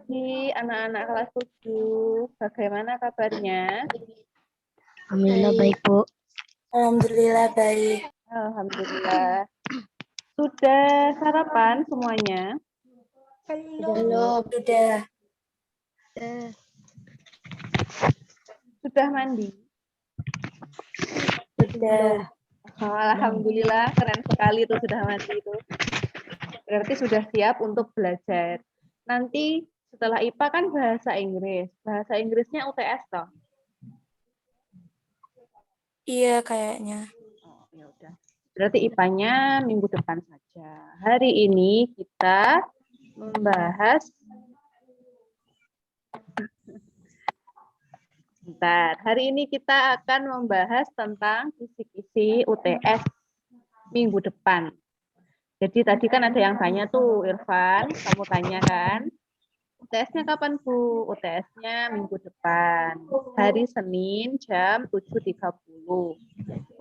pagi anak-anak kelas 7. Bagaimana kabarnya? Alhamdulillah baik, Bu. Alhamdulillah baik. Alhamdulillah. Sudah sarapan semuanya? Belum, sudah. Sudah mandi? Sudah. Oh, alhamdulillah, keren sekali itu sudah mandi itu. Berarti sudah siap untuk belajar. Nanti setelah IPA kan bahasa Inggris. Bahasa Inggrisnya UTS toh? Iya kayaknya. Oh, ya udah. Berarti IPA-nya minggu depan saja. Hari ini kita membahas Bentar. Hari ini kita akan membahas tentang kisi-kisi UTS minggu depan. Jadi tadi kan ada yang tanya tuh, Irfan, kamu tanya kan, UTS-nya kapan Bu? UTS-nya minggu depan, hari Senin jam 7.30.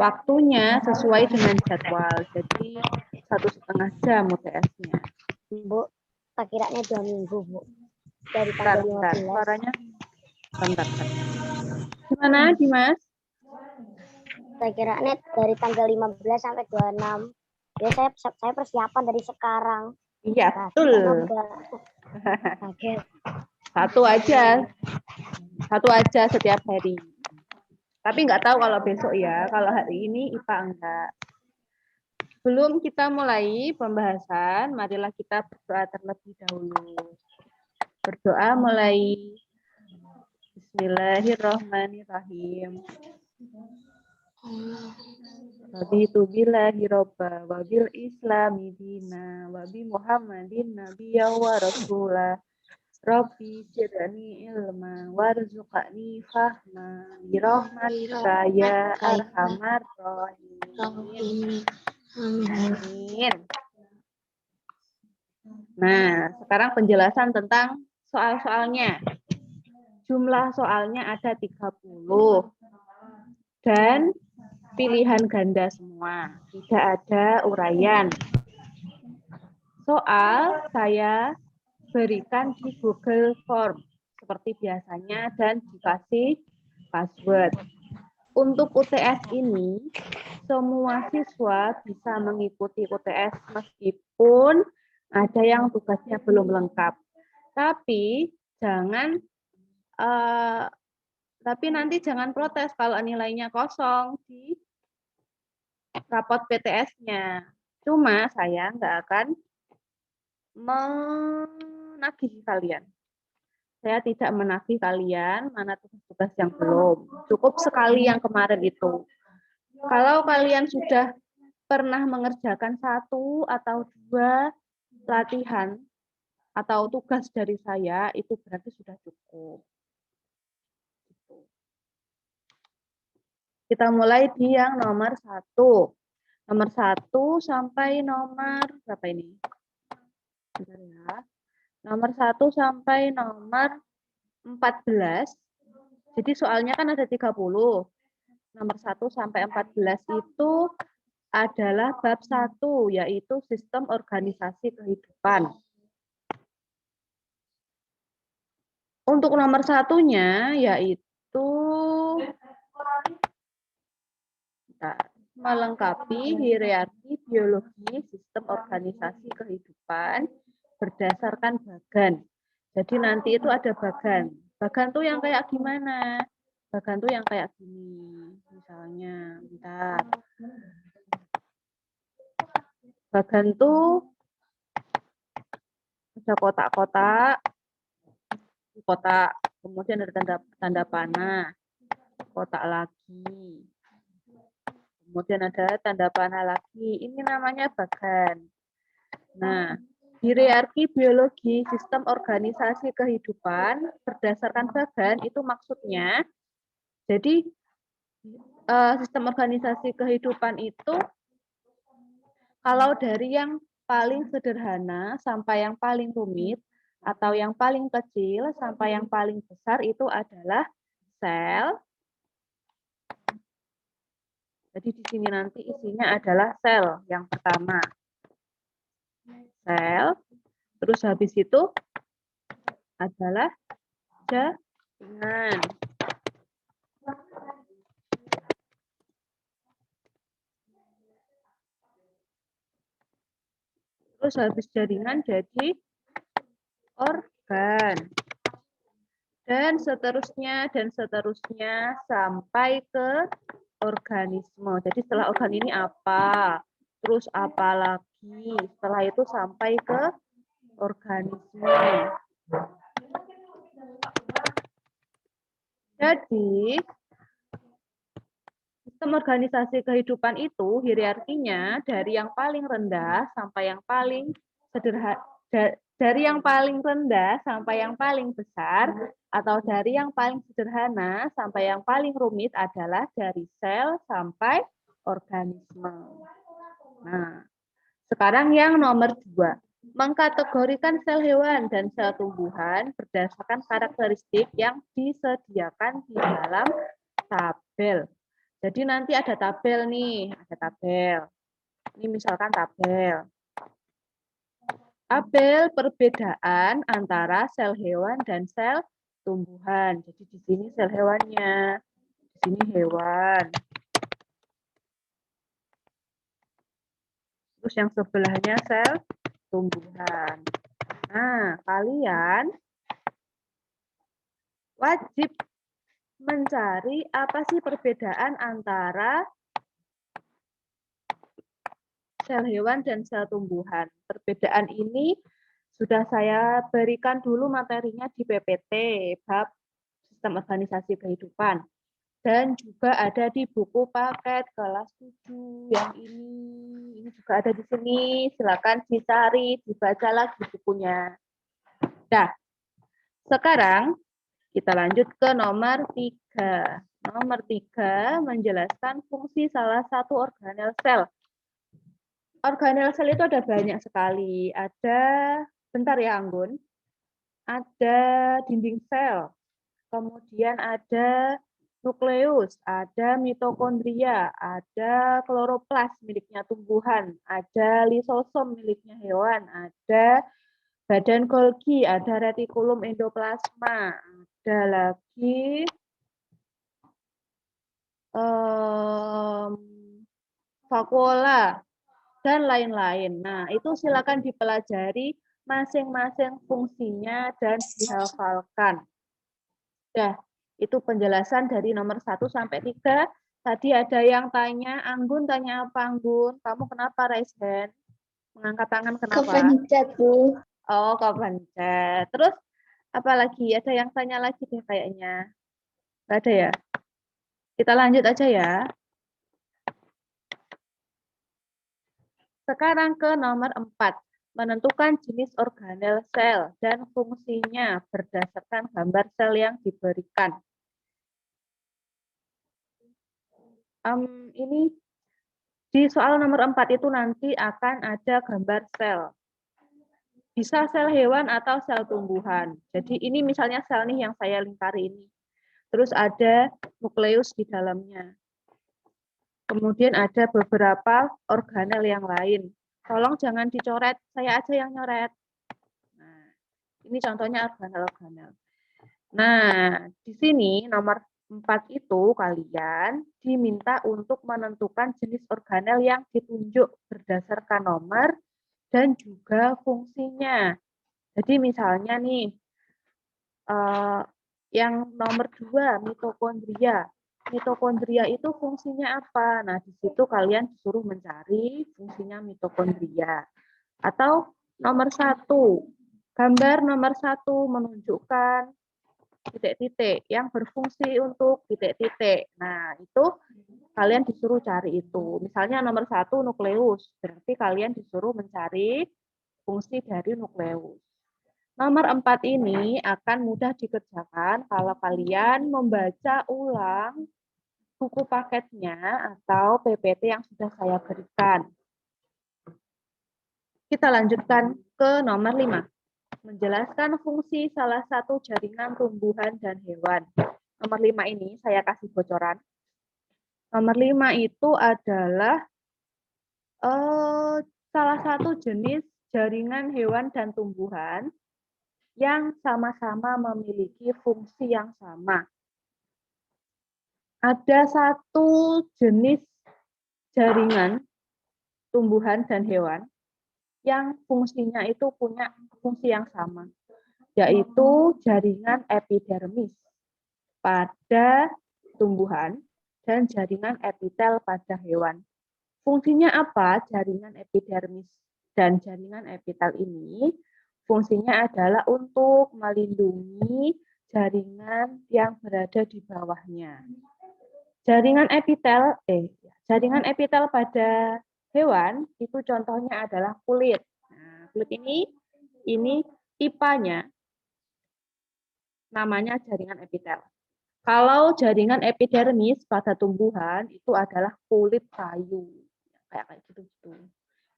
Waktunya sesuai dengan jadwal, jadi 1,5 jam UTS-nya. Bu, tak kiranya 2 minggu, Bu. Dari Bentar, tanggal bentar, 15. suaranya. Bentar. Gimana, Dimas? Saya kiranya dari tanggal 15 sampai 26. Ya, saya persiapan dari sekarang. Iya, betul. Kaget. Satu aja setiap hari. Tapi nggak tahu kalau besok ya. Kalau hari ini IPA enggak. Sebelum kita mulai pembahasan, marilah kita berdoa terlebih dahulu. Berdoa mulai. Bismillahirrahmanirrahim. Raditu billahi robba wa bil islami dina wa bi Muhammadin nabiyya wa rasulah. Rabbi zidni ilma warzuqni fahma bi rahmatika ya arhamar rahimin. Amin. Nah, sekarang penjelasan tentang soal-soalnya. Jumlah soalnya ada 30 dan pilihan ganda semua, tidak ada uraian. Soal saya berikan di Google Form seperti biasanya dan dikasih password. Untuk UTS ini, semua siswa bisa mengikuti UTS meskipun ada yang tugasnya belum lengkap. Tapi nanti jangan protes kalau nilainya kosong di rapot PTS-nya. Cuma saya nggak akan menagih kalian. Saya tidak menagih kalian mana tugas-tugas yang belum. Cukup sekali yang kemarin itu. Kalau kalian sudah pernah mengerjakan 1 atau 2 latihan atau tugas dari saya, itu berarti sudah cukup. Kita mulai di yang nomor 1. Nomor 1 sampai nomor berapa ini? Bentar ya. Nomor 1 sampai nomor 14. Jadi soalnya kan ada 30. Nomor 1 sampai 14 itu adalah bab 1, yaitu sistem organisasi kehidupan. Untuk nomor 1-nya yaitu melengkapi hierarki biologi sistem organisasi kehidupan berdasarkan bagan. Jadi nanti itu ada bagan. Bagan tuh yang kayak gimana? Bagan tuh yang kayak gini. Misalnya, bentar. Bagan tuh ada kotak-kotak, kotak, kemudian ada tanda panah, kotak lagi. Kemudian ada tanda panah lagi. Ini namanya bagan. Nah, hierarki biologi sistem organisasi kehidupan berdasarkan bagan itu maksudnya, jadi sistem organisasi kehidupan itu kalau dari yang paling sederhana sampai yang paling rumit atau yang paling kecil sampai yang paling besar itu adalah sel. Jadi di sini nanti isinya adalah sel yang pertama. Sel, terus habis itu adalah jaringan. Terus habis jaringan jadi organ. Dan seterusnya sampai ke organisme. Jadi setelah organ ini apa? Terus apa lagi? Setelah itu sampai ke organisme. Jadi sistem organisasi kehidupan itu hierarkinya dari yang paling rendah sampai yang paling sederhana, dari yang paling rendah sampai yang paling besar, atau dari yang paling sederhana sampai yang paling rumit adalah dari sel sampai organisme. Nah, sekarang yang nomor 2. Mengkategorikan sel hewan dan sel tumbuhan berdasarkan karakteristik yang disediakan di dalam tabel. Jadi nanti ada tabel nih, ada tabel. Ini misalkan tabel. Tabel perbedaan antara sel hewan dan sel tumbuhan. Jadi di sini sel hewannya, di sini hewan. Terus yang sebelahnya sel tumbuhan. Nah, kalian wajib mencari apa sih perbedaan antara sel hewan dan sel tumbuhan. Perbedaan ini sudah saya berikan dulu materinya di PPT, bab sistem organisasi kehidupan. Dan juga ada di buku paket kelas 7 yang ini juga ada di sini. Silakan dicari, dibaca lagi bukunya. Nah, sekarang kita lanjut ke nomor 3. Nomor 3 menjelaskan fungsi salah satu organel sel. Organel sel itu ada banyak sekali. Ada, bentar ya Anggun, ada dinding sel, kemudian ada nukleus, ada mitokondria, ada kloroplas miliknya tumbuhan, ada lisosom miliknya hewan, ada badan Golgi, ada retikulum endoplasma, ada lagi vakuola, dan lain-lain. Nah, itu silakan dipelajari masing-masing fungsinya dan dihafalkan. Dah, itu penjelasan dari nomor 1 sampai 3. Tadi ada yang tanya, Anggun tanya apa Anggun? Kamu kenapa raise hand? Mengangkat tangan kenapa? Kepencet, Bu. Oh, kepencet. Terus apa lagi? Ada yang tanya lagi deh kayaknya. Nggak ada ya? Kita lanjut aja ya. Sekarang ke nomor 4. Menentukan jenis organel sel dan fungsinya berdasarkan gambar sel yang diberikan. Ini di soal nomor 4 itu nanti akan ada gambar sel. Bisa sel hewan atau sel tumbuhan. Jadi ini misalnya sel nih yang saya lingkari ini. Terus ada nukleus di dalamnya. Kemudian ada beberapa organel yang lain. Tolong jangan dicoret, saya aja yang nyoret. Nah, ini contohnya organel-organel. Nah, di sini nomor 4 itu kalian diminta untuk menentukan jenis organel yang ditunjuk berdasarkan nomor dan juga fungsinya. Jadi misalnya nih, yang nomor 2, mitokondria. Mitokondria itu fungsinya apa? Nah, di situ kalian disuruh mencari fungsinya mitokondria. Atau nomor 1, gambar nomor 1 menunjukkan titik-titik yang berfungsi untuk titik-titik. Nah, itu kalian disuruh cari itu. Misalnya nomor 1 nukleus, berarti kalian disuruh mencari fungsi dari nukleus. Nomor 4 ini akan mudah dikerjakan kalau kalian membaca ulang buku paketnya atau PPT yang sudah saya berikan. Kita lanjutkan ke nomor 5. Menjelaskan fungsi salah satu jaringan tumbuhan dan hewan. Nomor 5 ini saya kasih bocoran. Nomor 5 itu adalah salah satu jenis jaringan hewan dan tumbuhan yang sama-sama memiliki fungsi yang sama. Ada satu jenis jaringan tumbuhan dan hewan yang fungsinya itu punya fungsi yang sama, yaitu jaringan epidermis pada tumbuhan dan jaringan epitel pada hewan. Fungsinya apa jaringan epidermis dan jaringan epitel ini? Fungsinya adalah untuk melindungi jaringan yang berada di bawahnya. Jaringan epitel pada hewan itu contohnya adalah kulit. Nah, kulit ini tipanya namanya jaringan epitel. Kalau jaringan epidermis pada tumbuhan itu adalah kulit kayu, kayak gitu-gitu.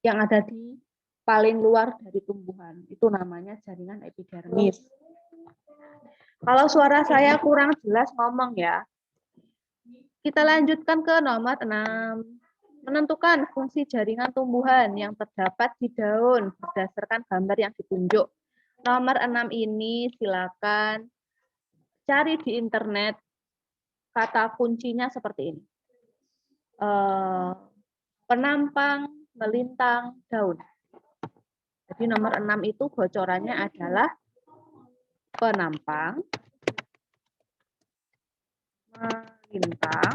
Yang ada di paling luar dari tumbuhan itu namanya jaringan epidermis. Kalau suara saya kurang jelas ngomong ya. Kita lanjutkan ke nomor 6. Menentukan fungsi jaringan tumbuhan yang terdapat di daun berdasarkan gambar yang ditunjuk. Nomor 6 ini silakan cari di internet kata kuncinya seperti ini. Penampang, melintang, daun. Jadi nomor 6 itu bocorannya adalah penampang, melintang,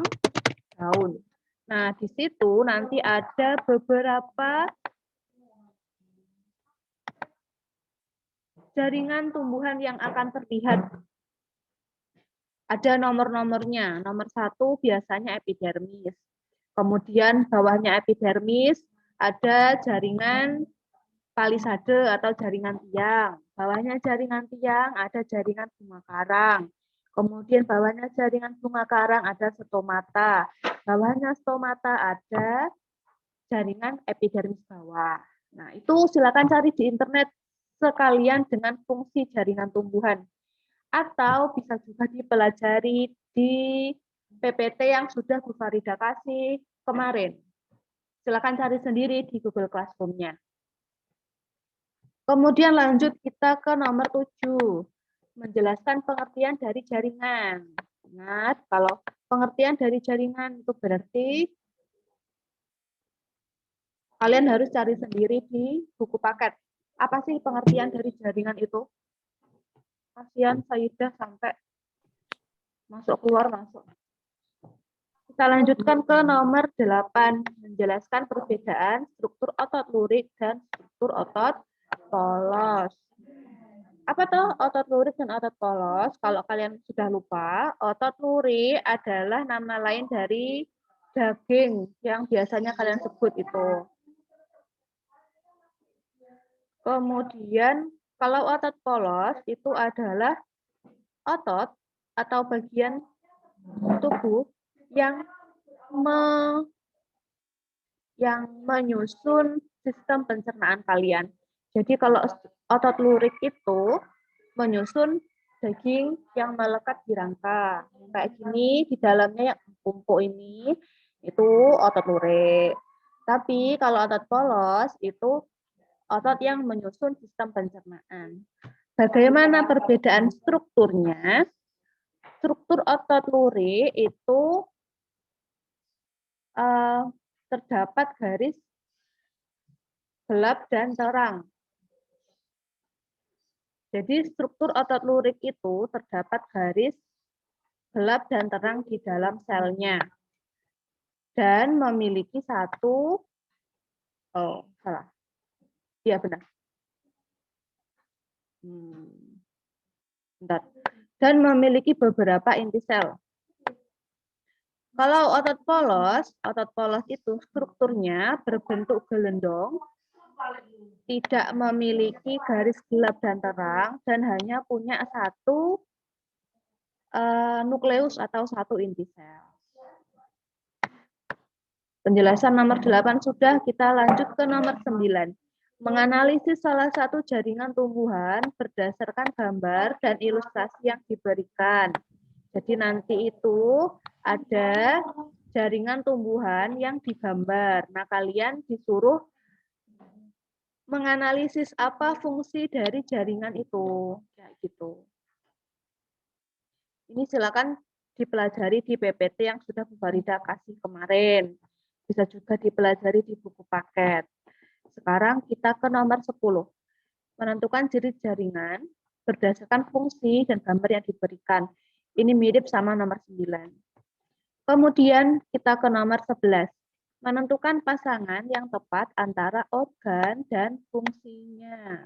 daun. Nah, di situ nanti ada beberapa jaringan tumbuhan yang akan terlihat. Ada nomor-nomornya. Nomor 1 biasanya epidermis. Kemudian bawahnya epidermis ada jaringan palisade atau jaringan tiang. Bawahnya jaringan tiang ada jaringan bunga karang. Kemudian bawahnya jaringan bunga karang ada stomata. Bawahnya stomata ada jaringan epidermis bawah. Nah, itu silakan cari di internet sekalian dengan fungsi jaringan tumbuhan. Atau bisa juga dipelajari di PPT yang sudah Bu Farida kasih kemarin. Silakan cari sendiri di Google Classroom-nya. Kemudian lanjut kita ke nomor 7. Menjelaskan pengertian dari jaringan. Ingat, kalau pengertian dari jaringan itu berarti kalian harus cari sendiri di buku paket. Apa sih pengertian dari jaringan itu? Kasihan Saidah sampai keluar masuk. Kita lanjutkan ke nomor 8. Menjelaskan perbedaan struktur otot lurik dan struktur otot polos. Apa tuh otot lurik dan otot polos? Kalau kalian sudah lupa, otot lurik adalah nama lain dari daging yang biasanya kalian sebut itu. Kemudian kalau otot polos itu adalah otot atau bagian tubuh yang menyusun sistem pencernaan kalian. Jadi kalau otot lurik itu menyusun daging yang melekat di rangka. Kayak gini, di dalamnya yang empuk ini, itu otot lurik. Tapi kalau otot polos itu otot yang menyusun sistem pencernaan. Bagaimana perbedaan strukturnya? Struktur otot lurik itu terdapat garis gelap dan terang. Jadi struktur otot lurik itu terdapat garis gelap dan terang di dalam selnya. Dan memiliki satu, salah. Iya benar. Bentar. Dan memiliki beberapa inti sel. Kalau otot polos itu strukturnya berbentuk gelendong, tidak memiliki garis gelap dan terang, dan hanya punya satu nukleus atau satu inti sel. Penjelasan nomor 8 sudah, kita lanjut ke nomor 9. Menganalisis salah satu jaringan tumbuhan berdasarkan gambar dan ilustrasi yang diberikan. Jadi nanti itu ada jaringan tumbuhan yang digambar. Nah, kalian disuruh menganalisis apa fungsi dari jaringan itu, kayak gitu. Ini silakan dipelajari di PPT yang sudah Bu Farida kasih kemarin. Bisa juga dipelajari di buku paket. Sekarang kita ke nomor 10. Menentukan jenis jaringan berdasarkan fungsi dan gambar yang diberikan. Ini mirip sama nomor 9. Kemudian kita ke nomor 11. Menentukan pasangan yang tepat antara organ dan fungsinya.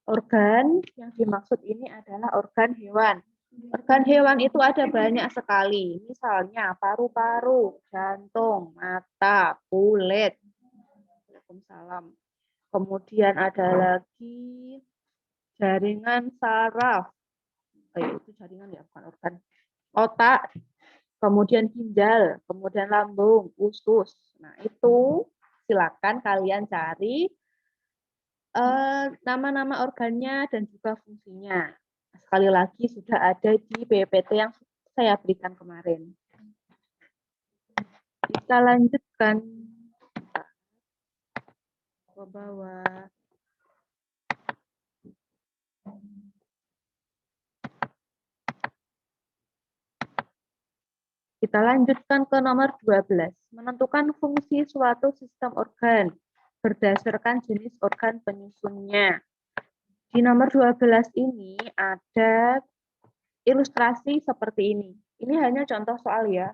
Organ yang dimaksud ini adalah organ hewan. Organ hewan itu ada banyak sekali. Misalnya paru-paru, jantung, mata, kulit. Waalaikumsalam. Kemudian ada lagi jaringan saraf. Itu jaringan ya, bukan organ. Otak, kemudian ginjal, kemudian lambung, usus. Nah, itu silakan kalian cari nama-nama organnya dan juga fungsinya. Sekali lagi sudah ada di PPT yang saya berikan kemarin. Kita lanjutkan ke bawah. Kita lanjutkan ke nomor 12. Menentukan fungsi suatu sistem organ berdasarkan jenis organ penyusunnya. Di nomor 12 ini ada ilustrasi seperti ini. Ini hanya contoh soal ya.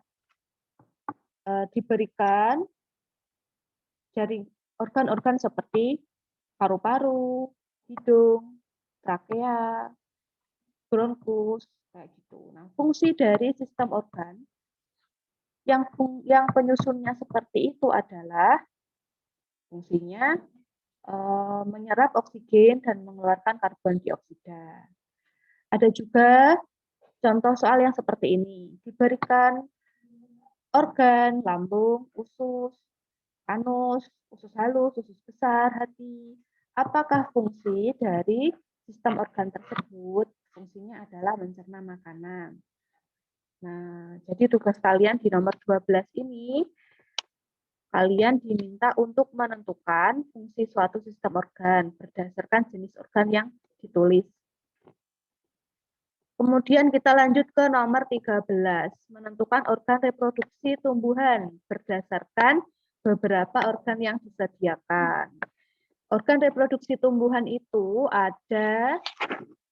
Diberikan jaring organ-organ seperti paru-paru, hidung, trakea, bronkus, kayak gitu. Nah, fungsi dari sistem organ yang penyusunnya seperti itu adalah fungsinya menyerap oksigen dan mengeluarkan karbon dioksida. Ada juga contoh soal yang seperti ini. Diberikan organ, lambung, usus, anus, usus halus, usus besar, hati. Apakah fungsi dari sistem organ tersebut? Fungsinya adalah mencerna makanan. Nah, jadi tugas kalian di nomor 12 ini, kalian diminta untuk menentukan fungsi suatu sistem organ berdasarkan jenis organ yang ditulis. Kemudian kita lanjut ke nomor 13, menentukan organ reproduksi tumbuhan berdasarkan beberapa organ yang disediakan. Organ reproduksi tumbuhan itu ada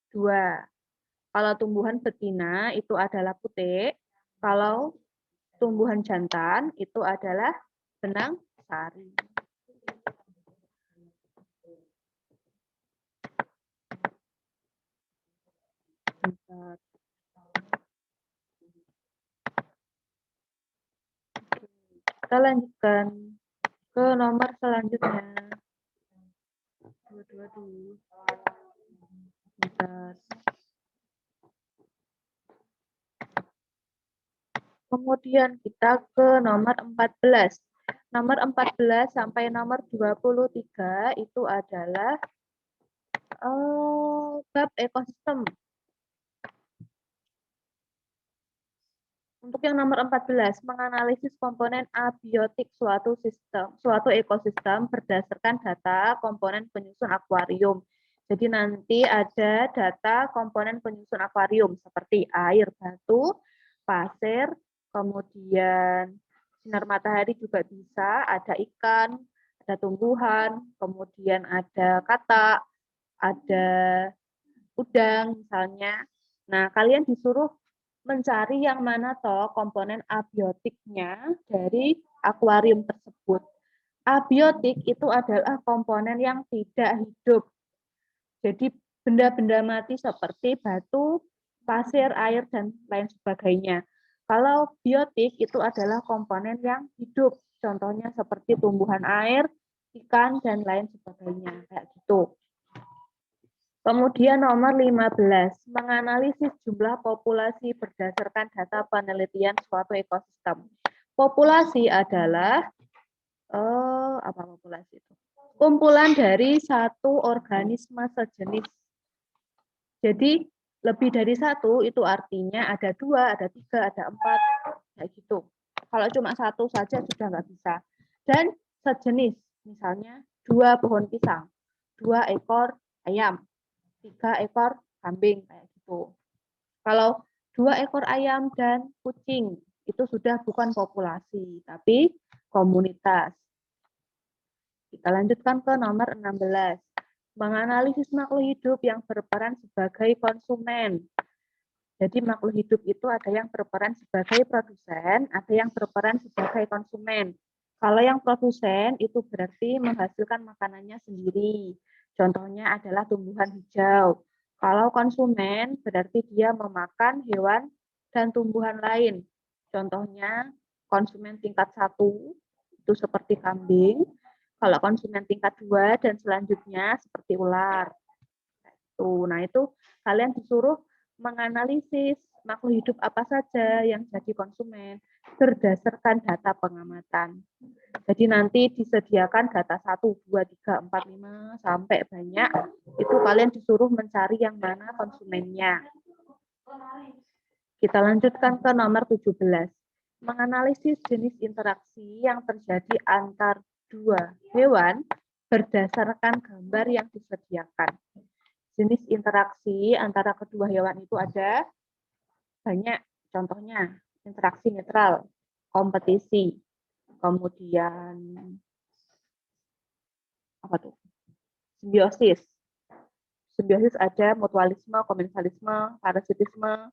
2. Kalau tumbuhan betina itu adalah putik, kalau tumbuhan jantan itu adalah benang sari. Kita lanjutkan ke nomor selanjutnya. Kemudian kita ke nomor 14. Nomor 14 sampai nomor 23 itu adalah bab ekosistem. Untuk yang nomor 14, menganalisis komponen abiotik suatu ekosistem berdasarkan data komponen penyusun akuarium. Jadi nanti ada data komponen penyusun akuarium seperti air, batu, pasir, kemudian sinar matahari juga bisa, ada ikan, ada tumbuhan, kemudian ada katak, ada udang misalnya. Nah, kalian disuruh mencari yang mana toh komponen abiotiknya dari akuarium tersebut. Abiotik itu adalah komponen yang tidak hidup. Jadi benda-benda mati seperti batu, pasir, air, dan lain sebagainya. Kalau biotik itu adalah komponen yang hidup. Contohnya seperti tumbuhan air, ikan, dan lain sebagainya. Kayak gitu. Kemudian nomor 15, menganalisis jumlah populasi berdasarkan data penelitian suatu ekosistem. Populasi adalah apa populasi itu? Kumpulan dari satu organisme sejenis. Jadi lebih dari satu itu artinya ada 2, ada 3, ada 4, kayak gitu. Kalau cuma satu saja sudah nggak bisa. Dan sejenis, misalnya 2 pohon pisang. 2 ekor ayam, 3 ekor kambing, kayak gitu. Kalau 2 ekor ayam dan kucing, itu sudah bukan populasi, tapi komunitas. Kita lanjutkan ke nomor 16. Menganalisis makhluk hidup yang berperan sebagai konsumen. Jadi makhluk hidup itu ada yang berperan sebagai produsen, ada yang berperan sebagai konsumen. Kalau yang produsen itu berarti menghasilkan makanannya sendiri. Contohnya adalah tumbuhan hijau. Kalau konsumen berarti dia memakan hewan dan tumbuhan lain. Contohnya konsumen tingkat 1 itu seperti kambing. Kalau konsumen tingkat 2 dan selanjutnya seperti ular. Nah itu kalian disuruh menganalisis makhluk hidup apa saja yang jadi konsumen berdasarkan data pengamatan. Jadi nanti disediakan data 1, 2, 3, 4, 5 sampai banyak. Itu kalian disuruh mencari yang mana konsumennya. Kita lanjutkan ke nomor 17. Menganalisis jenis interaksi yang terjadi antar dua hewan berdasarkan gambar yang disediakan. Jenis interaksi antara kedua hewan itu ada banyak, contohnya interaksi netral, kompetisi, kemudian apa tuh? Simbiosis. Simbiosis ada mutualisme, komensalisme, parasitisme.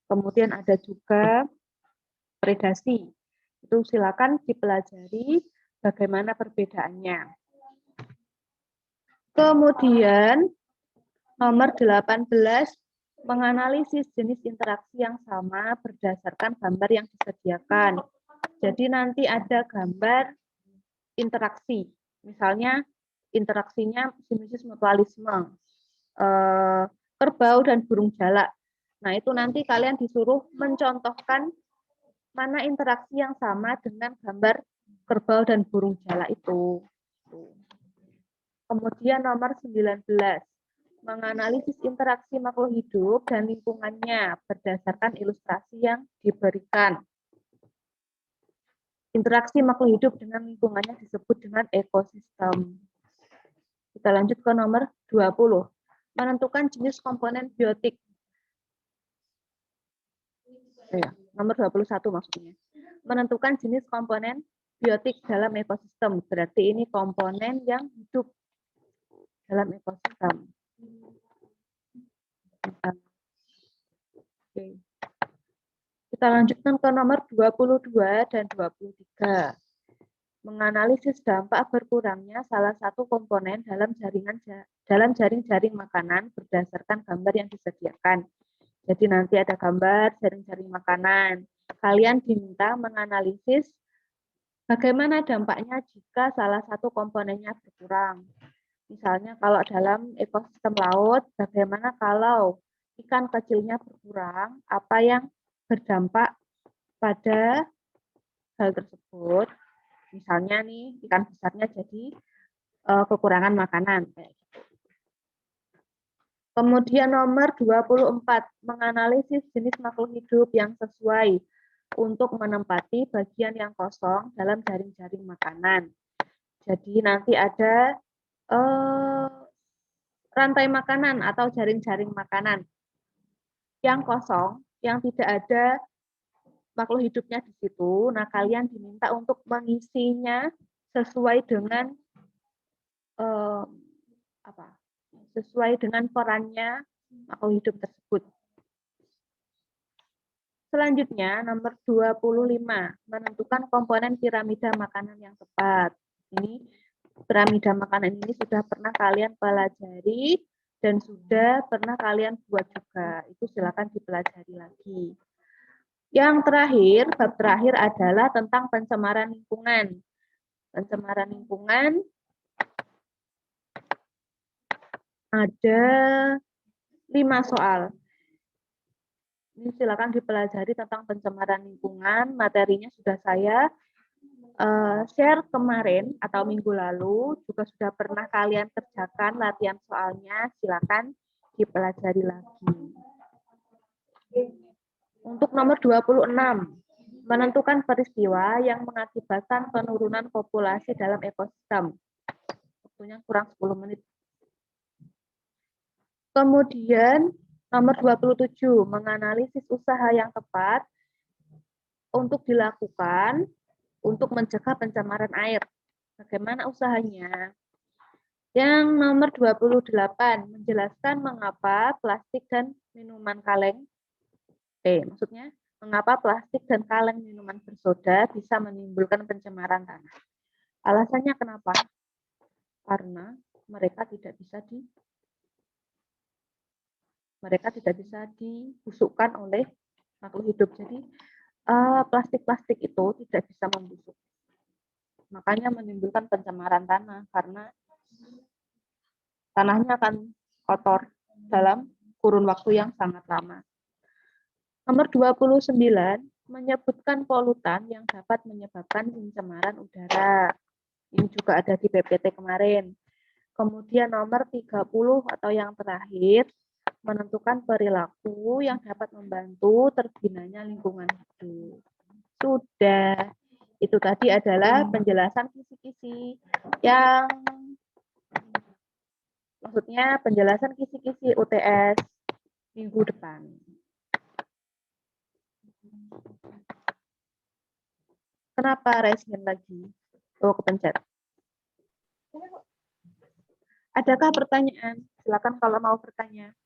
Kemudian ada juga predasi. Itu silakan dipelajari bagaimana perbedaannya. Kemudian nomor 18, menganalisis jenis interaksi yang sama berdasarkan gambar yang disediakan. Jadi nanti ada gambar interaksi. Misalnya interaksinya simbiosis mutualisme, kerbau dan burung jalak. Nah, itu nanti kalian disuruh mencontohkan mana interaksi yang sama dengan gambar kerbau dan burung jalak itu. Kemudian nomor 19, menganalisis interaksi makhluk hidup dan lingkungannya berdasarkan ilustrasi yang diberikan. Interaksi makhluk hidup dengan lingkungannya disebut dengan ekosistem. Kita lanjut ke nomor 20. Menentukan jenis komponen biotik. Nomor 21 maksudnya. Menentukan jenis komponen biotik dalam ekosistem. Berarti ini komponen yang hidup dalam ekosistem. Oke. Kita lanjutkan ke nomor 22 dan 23. Menganalisis dampak berkurangnya salah satu komponen dalam jaring-jaring makanan berdasarkan gambar yang disediakan. Jadi nanti ada gambar jaring-jaring makanan. Kalian diminta menganalisis bagaimana dampaknya jika salah satu komponennya berkurang. Misalnya kalau dalam ekosistem laut, bagaimana kalau ikan kecilnya berkurang, apa yang berdampak pada hal tersebut. Misalnya nih, ikan besarnya jadi kekurangan makanan. Kemudian nomor 24, menganalisis jenis makhluk hidup yang sesuai untuk menempati bagian yang kosong dalam jaring-jaring makanan. Jadi nanti ada rantai makanan atau jaring-jaring makanan yang kosong, yang tidak ada makhluk hidupnya di situ. Nah, kalian diminta untuk mengisinya sesuai dengan sesuai dengan perannya makhluk hidup tersebut. Selanjutnya, nomor 25, menentukan komponen piramida makanan yang tepat. Ini piramida makanan ini sudah pernah kalian pelajari dan sudah pernah kalian buat juga. Itu silakan dipelajari lagi. Yang terakhir, bab terakhir adalah tentang pencemaran lingkungan. Pencemaran lingkungan ada 5 soal. Ini silakan dipelajari tentang pencemaran lingkungan. Materinya sudah saya share kemarin atau minggu lalu, juga sudah pernah kalian kerjakan latihan soalnya, silakan dipelajari lagi. Untuk nomor 26, menentukan peristiwa yang mengakibatkan penurunan populasi dalam ekosistem. Waktunya kurang 10 menit. Kemudian nomor 27, menganalisis usaha yang tepat untuk dilakukan untuk mencegah pencemaran air. Bagaimana usahanya? Yang nomor 28, menjelaskan mengapa plastik dan minuman kaleng, maksudnya mengapa plastik dan kaleng minuman bersoda bisa menimbulkan pencemaran tanah. Alasannya kenapa? Karena mereka tidak bisa dibusukkan oleh makhluk hidup. Jadi plastik-plastik itu tidak bisa membusuk. Makanya menimbulkan pencemaran tanah karena tanahnya akan kotor dalam kurun waktu yang sangat lama. Nomor 29, menyebutkan polutan yang dapat menyebabkan pencemaran udara. Ini juga ada di PPT kemarin. Kemudian nomor 30 atau yang terakhir, menentukan perilaku yang dapat membantu terbinanya lingkungan hidup. Sudah. Itu tadi adalah penjelasan kisi-kisi yang maksudnya penjelasan kisi-kisi UTS minggu depan. Kenapa raise hand lagi? Oh, kepencet. Adakah pertanyaan? Silakan kalau mau bertanya.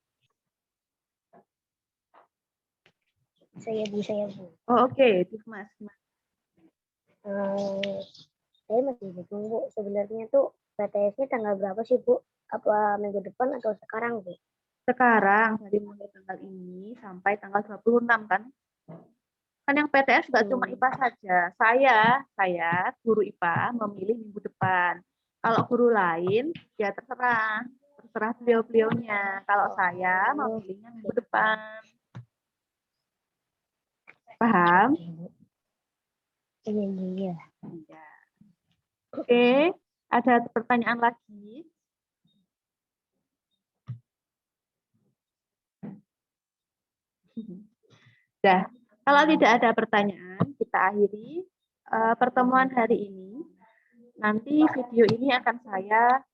Saya Bu. Oh, oke. Mas. Saya masih bingung Bu. Sebenarnya tuh PTS-nya tanggal berapa sih Bu? Apa minggu depan atau sekarang Bu? Sekarang, dari mulai tanggal ini sampai tanggal 26 kan? Kan yang PTS nggak cuma IPA saja. Saya guru IPA memilih minggu depan. Kalau guru lain, ya terserah beliau-beliaunya. Kalau saya memilihnya minggu depan. Paham? Iya. Iya. Oke, ada pertanyaan lagi? Dah, kalau tidak ada pertanyaan, kita akhiri pertemuan hari ini. Nanti video ini akan saya